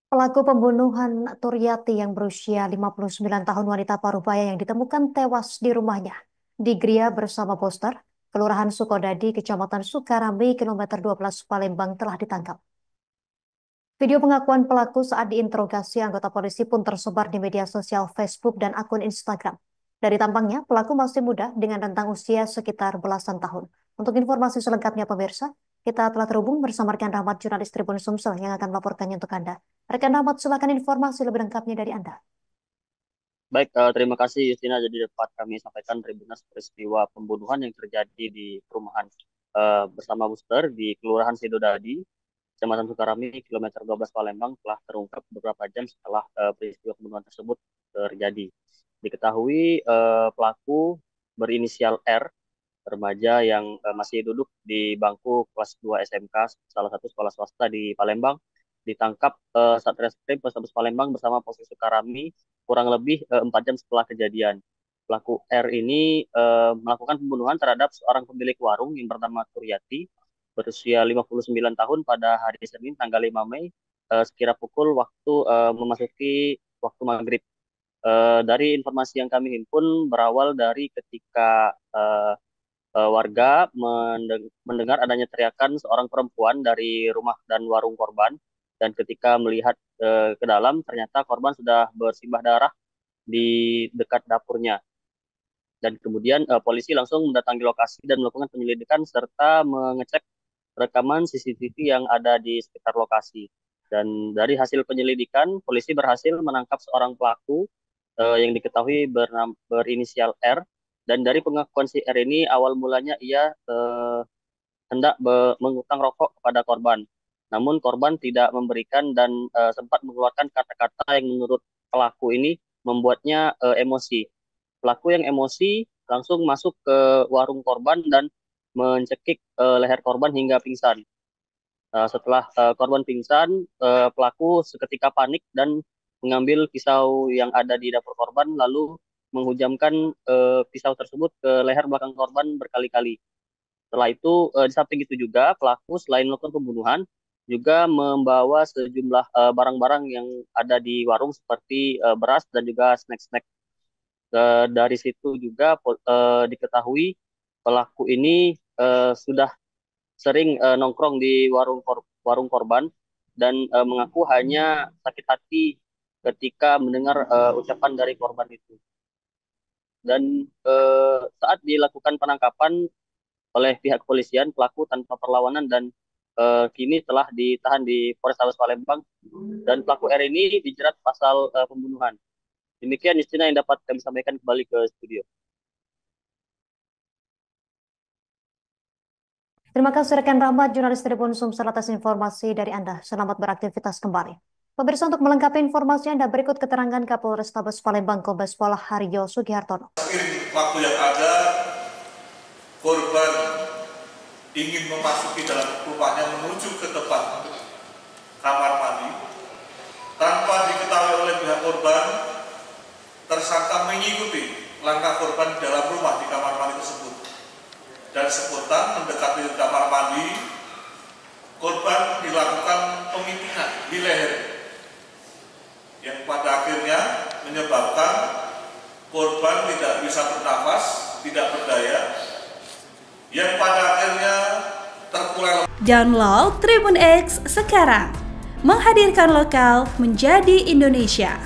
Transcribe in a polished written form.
Pelaku pembunuhan Turyati yang berusia 59 tahun wanita Parubaya yang ditemukan tewas di rumahnya di Gria bersama Poster, Kelurahan Sukodadi, Kecamatan Sukarami, kilometer 12 Palembang telah ditangkap. Video pengakuan pelaku saat diinterogasi anggota polisi pun tersebar di media sosial Facebook dan akun Instagram. Dari tampangnya, pelaku masih muda dengan rentang usia sekitar belasan tahun. Untuk informasi selengkapnya pemirsa, kita telah terhubung bersama rekan Rahmat jurnalis Tribun Sumsel yang akan melaporkannya untuk Anda. Rekan Rahmat, silakan informasi lebih lengkapnya dari Anda. Baik, terima kasih Justina. Jadi dapat kami sampaikan Tribunas peristiwa pembunuhan yang terjadi di perumahan bersama Booster di Kelurahan Sidodadi, Kecamatan Sukarami, kilometer 12 Palembang telah terungkap beberapa jam setelah peristiwa pembunuhan tersebut terjadi. Diketahui pelaku berinisial R, remaja yang masih duduk di bangku kelas 2 SMK, salah satu sekolah swasta di Palembang, ditangkap Satreskrim Polrestabes Palembang bersama Polsek Sukarami kurang lebih 4 jam setelah kejadian. Pelaku R ini melakukan pembunuhan terhadap seorang pemilik warung yang bernama Turyati, berusia 59 tahun pada hari Senin tanggal 5 Mei, sekira pukul waktu memasuki waktu maghrib. Dari informasi yang kami himpun berawal dari ketika warga mendengar adanya teriakan seorang perempuan dari rumah dan warung korban, dan ketika melihat ke dalam ternyata korban sudah bersimbah darah di dekat dapurnya. Dan kemudian polisi langsung mendatangi lokasi dan melakukan penyelidikan serta mengecek rekaman CCTV yang ada di sekitar lokasi. Dan dari hasil penyelidikan, polisi berhasil menangkap seorang pelaku yang diketahui berinisial R. Dan dari pengakuan si R ini, awal mulanya ia hendak mengutang rokok kepada korban. Namun korban tidak memberikan dan sempat mengeluarkan kata-kata yang menurut pelaku ini membuatnya emosi. Pelaku yang emosi langsung masuk ke warung korban dan mencekik leher korban hingga pingsan. Setelah korban pingsan, pelaku seketika panik dan mengambil pisau yang ada di dapur korban, lalu menghujamkan pisau tersebut ke leher belakang korban berkali-kali. Setelah itu, di samping itu juga pelaku selain melakukan pembunuhan, juga membawa sejumlah barang-barang yang ada di warung seperti beras dan juga snack-snack. Dari situ juga diketahui pelaku ini sudah sering nongkrong di warung korban dan mengaku hanya sakit hati ketika mendengar ucapan dari korban itu. Dan saat dilakukan penangkapan oleh pihak kepolisian, pelaku tanpa perlawanan dan kini telah ditahan di Polrestabes Palembang, dan pelaku R ini dijerat pasal pembunuhan. Demikian istilah yang dapat kami sampaikan kembali ke studio. Terima kasih rekan Rahmat, jurnalis Tribun Sumsel atas informasi dari Anda. Selamat beraktivitas kembali. Pemirsa, untuk melengkapi informasi Anda, berikut keterangan Kapolrestabes Palembang Kombes Pol Haryo Sugihartono. Waktu yang ada, korban ingin memasuki dalam rumahnya menuju ke tempat kamar mandi. Tanpa diketahui oleh pihak korban, tersangka mengikuti langkah korban di dalam rumah di kamar mandi tersebut. Dan spontan mendekati kamar mandi, korban dilakukan pemintingan di leher, yang pada akhirnya menyebabkan korban tidak bisa bernafas, tidak berdaya, yang pada akhirnya terkulai. Download Tribun X sekarang, menghadirkan lokal menjadi Indonesia.